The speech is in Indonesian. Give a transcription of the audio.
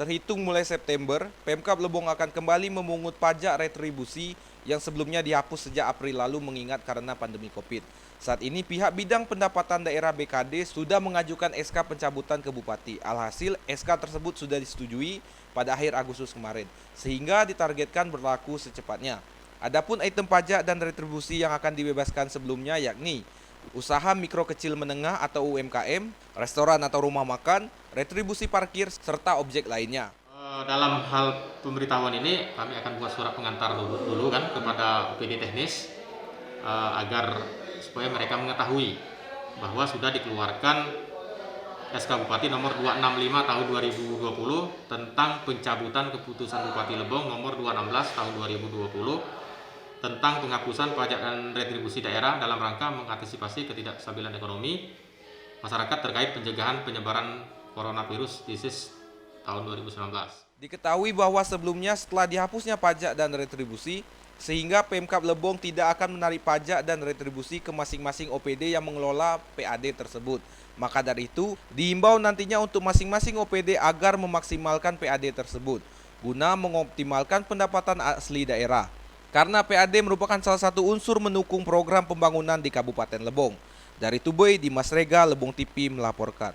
Terhitung mulai September, Pemkab Lebong akan kembali memungut pajak retribusi yang sebelumnya dihapus sejak April lalu mengingat karena pandemi Covid. Saat ini pihak bidang pendapatan daerah BKD sudah mengajukan SK pencabutan ke Bupati. Alhasil SK tersebut sudah disetujui pada akhir Agustus kemarin, sehingga ditargetkan berlaku secepatnya. Adapun item pajak dan retribusi yang akan dibebaskan sebelumnya yakni usaha mikro kecil menengah atau UMKM, restoran atau rumah makan, retribusi parkir, serta objek lainnya. Dalam hal pemberitahuan ini kami akan buat surat pengantar dulu kan kepada OPD teknis agar supaya mereka mengetahui bahwa sudah dikeluarkan SK Bupati nomor 265 tahun 2020 tentang pencabutan keputusan Bupati Lebong nomor 216 tahun 2020 tentang penghapusan pajak dan retribusi daerah dalam rangka mengantisipasi ketidakstabilan ekonomi masyarakat terkait pencegahan penyebaran coronavirus disease tahun 2019. Diketahui bahwa sebelumnya setelah dihapusnya pajak dan retribusi, sehingga Pemkab Lebong tidak akan menarik pajak dan retribusi ke masing-masing OPD yang mengelola PAD tersebut. Maka dari itu, diimbau nantinya untuk masing-masing OPD agar memaksimalkan PAD tersebut, guna mengoptimalkan pendapatan asli daerah. Karena PAD merupakan salah satu unsur mendukung program pembangunan di Kabupaten Lebong. Dari Tubei, Dimas Rega, Lebong TV melaporkan.